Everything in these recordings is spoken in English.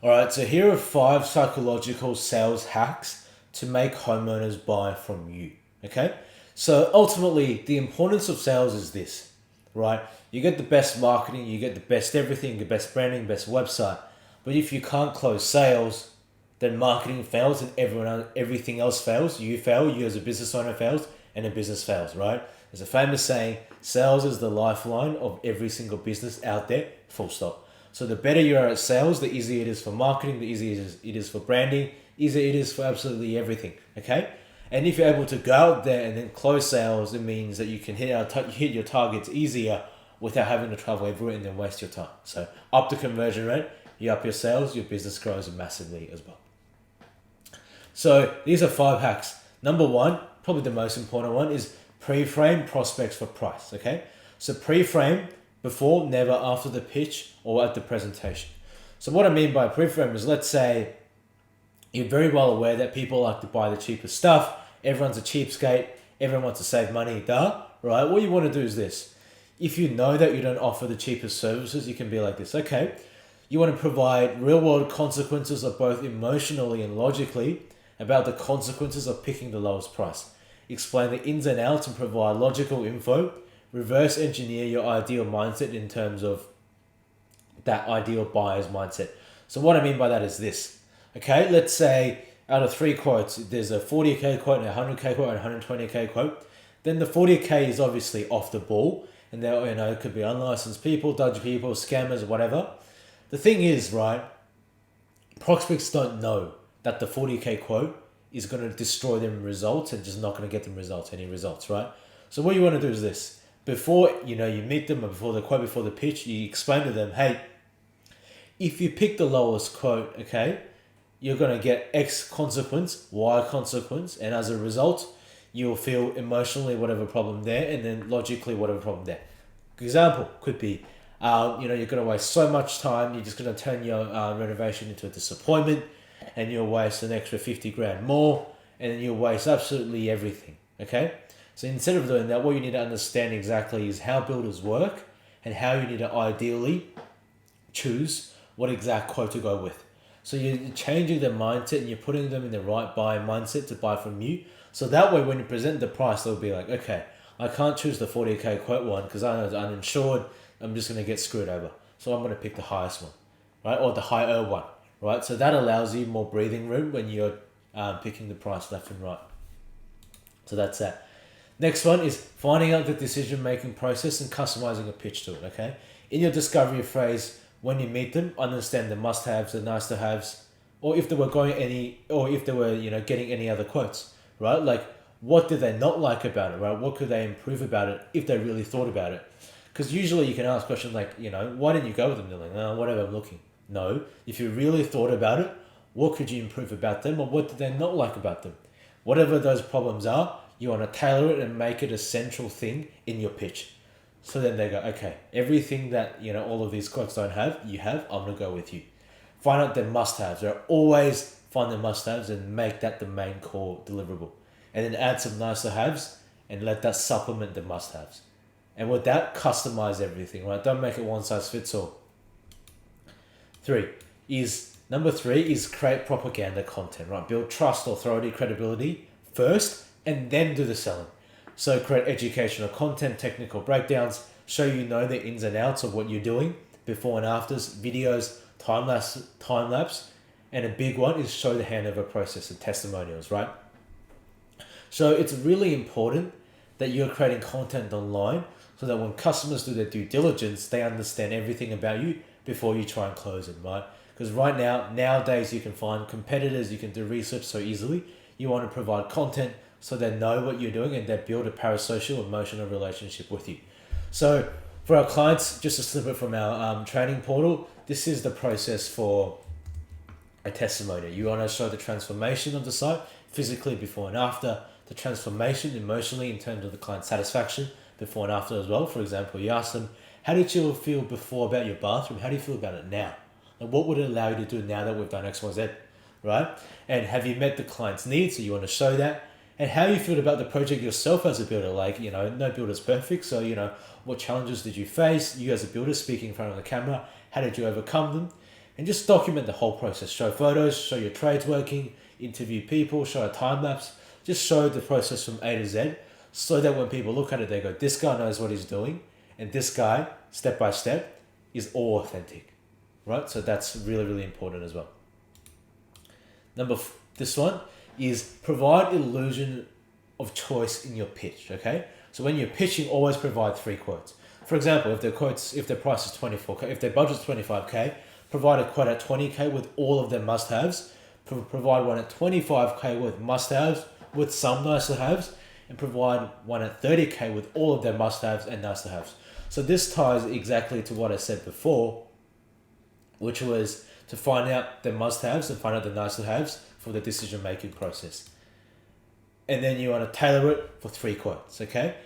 All right, so here are 5 psychological sales hacks to make homeowners buy from you. Okay, so ultimately, the importance of sales is this, right? You get the best marketing, you get the best everything, the best branding, best website. But if you can't close sales, then marketing fails and everything else fails. You fail, you as a business owner fails, and the business fails, right? There's a famous saying, sales is the lifeline of every single business out there, full stop. So the better you are at sales, the easier it is for marketing, the easier it is for branding, easier it is for absolutely everything, okay? And if you're able to go out there and then close sales, it means that you can hit your targets easier without having to travel everywhere and then waste your time. So up the conversion rate, you up your sales, your business grows massively as well. So these are 5 hacks. Number one, probably the most important one, is pre-frame prospects for price. Okay, so pre-frame before, never after the pitch or at the presentation. So what I mean by pre-frame is, let's say you're very well aware that people like to buy the cheapest stuff. Everyone's a cheapskate. Everyone wants to save money. Right? What you want to do is this. If you know that you don't offer the cheapest services, you can be like this. Okay, you want to provide real-world consequences of both emotionally and logically about the consequences of picking the lowest price. Explain the ins and outs and provide logical info. Reverse engineer your ideal mindset in terms of that ideal buyer's mindset. So what I mean by that is this. Okay, let's say out of 3 quotes, there's a 40k quote, and a 100k quote, and a 120k quote. Then the 40k is obviously off the ball, and there, it could be unlicensed people, dodgy people, scammers, whatever. The thing is, right, prospects don't know that the 40k quote is going to destroy them results and just not going to get them any results, right? So what you want to do is this. Before you meet them, or before the quote, before the pitch, you explain to them, hey, if you pick the lowest quote, okay, you're going to get X consequence, Y consequence, and as a result, you'll feel emotionally whatever problem there, and then logically whatever problem there. Example could be, you're going to waste so much time, you're just going to turn your renovation into a disappointment, and you'll waste an extra 50 grand more, and then you'll waste absolutely everything, okay? So instead of doing that, what you need to understand exactly is how builders work and how you need to ideally choose what exact quote to go with. So you're changing their mindset and you're putting them in the right buying mindset to buy from you. So that way, when you present the price, they'll be like, okay, I can't choose the 40k quote one because I know it's uninsured. I'm just going to get screwed over. So I'm going to pick the highest one, right? Or the higher one, right? So that allows you more breathing room when you're picking the price left and right. So that's that. Next one is finding out the decision-making process and customizing a pitch to it, okay? In your discovery phase, when you meet them, understand the must-haves, the nice-to-haves, or if they were getting any other quotes, right? Like, what did they not like about it, right? What could they improve about it if they really thought about it? Because usually you can ask questions like, why didn't you go with them? They're like, no, whatever, I'm looking. No, if you really thought about it, what could you improve about them, or what did they not like about them? Whatever those problems are, you want to tailor it and make it a central thing in your pitch. So then they go, okay, everything that, all of these quotes don't have, you have, I'm going to go with you. Find out their must-haves. Always find their must-haves and make that the main core deliverable. And then add some nice-to-haves and let that supplement the must-haves. And with that, customize everything, right? Don't make it one size fits all. Number three is create propaganda content, right? Build trust, authority, credibility first, and then do the selling. So create educational content, technical breakdowns, show the ins and outs of what you're doing, before and afters, videos, time lapse, and a big one is show the handover process and testimonials, right? So it's really important that you're creating content online so that when customers do their due diligence, they understand everything about you before you try and close them, right? Because nowadays you can find competitors, you can do research so easily. You want to provide content so they know what you're doing and they build a parasocial, emotional relationship with you. So for our clients, just a snippet from our training portal, this is the process for a testimonial. You want to show the transformation of the site, physically before and after, the transformation emotionally in terms of the client satisfaction, before and after as well. For example, you ask them, how did you feel before about your bathroom? How do you feel about it now? And what would it allow you to do now that we've done X, Y, Z, right? And have you met the client's needs? So you want to show that. And how you feel about the project yourself as a builder. Like, no builder's perfect. So, what challenges did you face? You as a builder speaking in front of the camera, how did you overcome them? and just document the whole process. Show photos, show your trades working, interview people, show a time lapse, just show the process from A to Z, so that when people look at it, they go, this guy knows what he's doing, and this guy, step by step, is all authentic, right? So that's really, really important as well. This one is provide illusion of choice in your pitch, okay? So when you're pitching, always provide 3 quotes. For example, if their price is 24K, if their budget's 25K, provide a quote at 20K with all of their must-haves, provide one at 25K with must-haves, with some nice-to-haves, and provide one at 30K with all of their must-haves and nice-to-haves. So this ties exactly to what I said before, which was to find out the must-haves and find out the nice-to-haves for the decision-making process. And then you want to tailor it for 3 quotes, okay?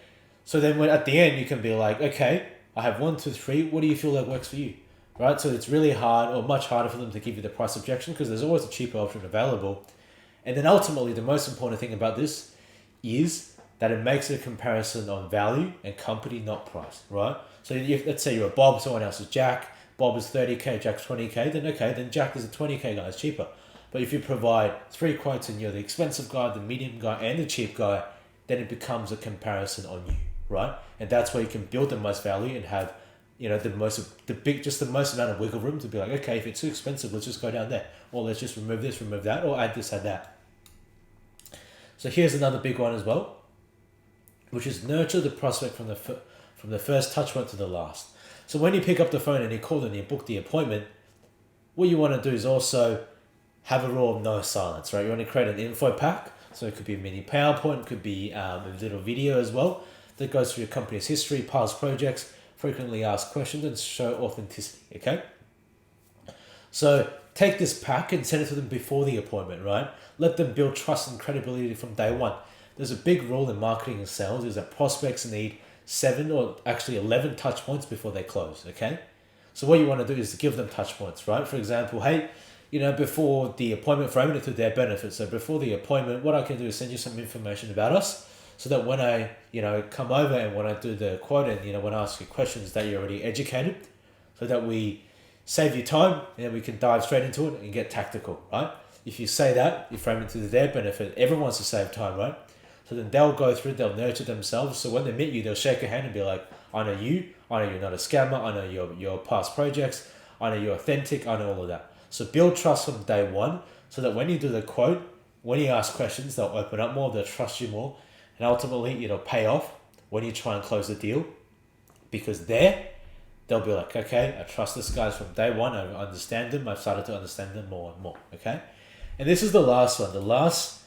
So then when at the end, you can be like, okay, I have 1, 2, 3. What do you feel like works for you? Right? So it's really hard, or much harder for them to give you the price objection, because there's always a cheaper option available. And then ultimately, the most important thing about this is that it makes a comparison on value and company, not price, right? So let's say you're a Bob, someone else is Jack. Bob is 30K, Jack's 20K. Then Jack is a 20K guy, it's cheaper. But if you provide 3 quotes and you're the expensive guy, the medium guy, and the cheap guy, then it becomes a comparison on you, right? And that's where you can build the most value and have, the most amount of wiggle room to be like, okay, if it's too expensive, let's just go down there, or let's just remove this, remove that, or add this, add that. So here's another big one as well, which is nurture the prospect from the first touch point to the last. So when you pick up the phone and you call and you book the appointment, what you want to do is also have a rule of no silence, right? You want to create an info pack. So it could be a mini PowerPoint, it could be a little video as well that goes through your company's history, past projects, frequently asked questions, and show authenticity, okay? So take this pack and send it to them before the appointment, right? Let them build trust and credibility from day one. There's a big rule in marketing and sales is that prospects need 7 or actually 11 touch points before they close, okay? So what you want to do is give them touch points, right? For example, hey, before the appointment, framing it to their benefit. So before the appointment, what I can do is send you some information about us, so that when I, come over and when I do the quote and, when I ask you questions, that you're already educated, so that we save you time and then we can dive straight into it and get tactical, right? If you say that, you frame it to their benefit. Everyone wants to save time, right? So then they'll go through, they'll nurture themselves. So when they meet you, they'll shake your hand and be like, I know you, I know you're not a scammer, I know your past projects, I know you're authentic, I know all of that. So build trust from day one, so that when you do the quote, when you ask questions, they'll open up more, they'll trust you more, and ultimately it'll pay off when you try and close the deal, because they'll be like, okay, I trust this guy from day one, I understand them, I've started to understand them more and more, okay? And this is the last one. The last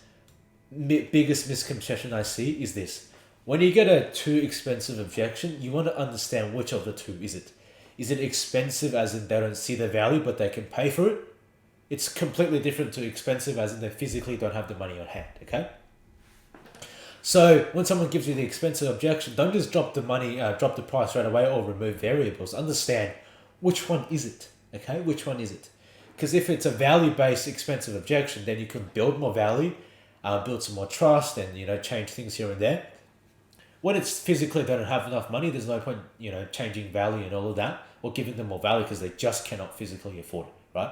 biggest misconception I see is this. When you get a too expensive objection, you want to understand which of the two is it. Is it expensive as in they don't see the value but they can pay for it? It's completely different to expensive as in they physically don't have the money on hand, okay? So when someone gives you the expensive objection, don't just drop the price right away or remove variables. Understand which one is it, okay? Which one is it? Because if it's a value-based expensive objection, then you can build more value, build some more trust, and change things here and there. When it's physically they don't have enough money, there's no point changing value and all of that, or giving them more value because they just cannot physically afford it, right?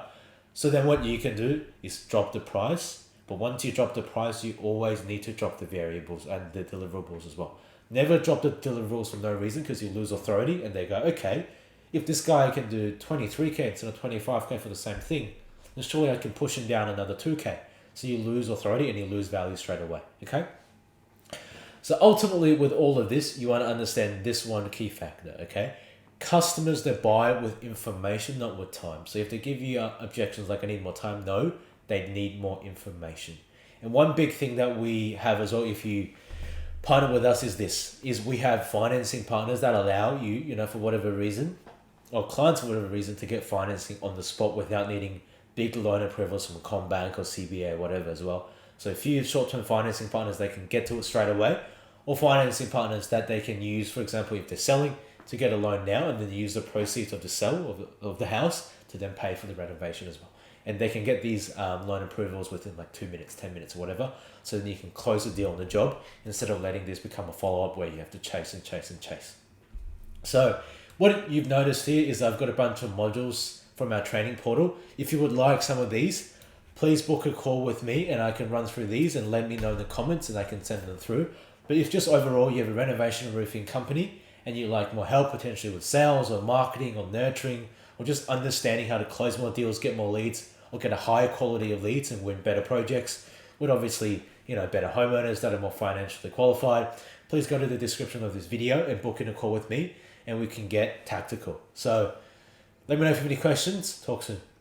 So then what you can do is drop the price. But once you drop the price, you always need to drop the variables and the deliverables as well. Never drop the deliverables for no reason, because you lose authority and they go, okay, if this guy can do 23K instead of 25K for the same thing, then surely I can push him down another 2K. So you lose authority and you lose value straight away, okay? So ultimately with all of this, you want to understand this one key factor, okay? Customers, they buy with information, not with time. So if they give you objections like I need more time, no, they need more information. And one big thing that we have as well, if you partner with us, is we have financing partners that allow you, for whatever reason, or clients for whatever reason, to get financing on the spot without needing big loan approvals from Combank or CBA or whatever as well. So a few short-term financing partners, they can get to it straight away, or financing partners that they can use, for example, if they're selling, to get a loan now and then use the proceeds of the sale of the house to then pay for the renovation as well. And they can get these loan approvals within like 2 minutes, 10 minutes or whatever. So then you can close the deal on the job instead of letting this become a follow-up where you have to chase and chase and chase. So what you've noticed here is I've got a bunch of modules from our training portal. If you would like some of these, please book a call with me and I can run through these and let me know in the comments and I can send them through. But if just overall you have a renovation and roofing company and you like more help potentially with sales or marketing or nurturing or just understanding how to close more deals, get more leads, or get a higher quality of leads and win better projects with obviously, better homeowners that are more financially qualified, please go to the description of this video and book in a call with me and we can get tactical. So let me know if you have any questions. Talk soon.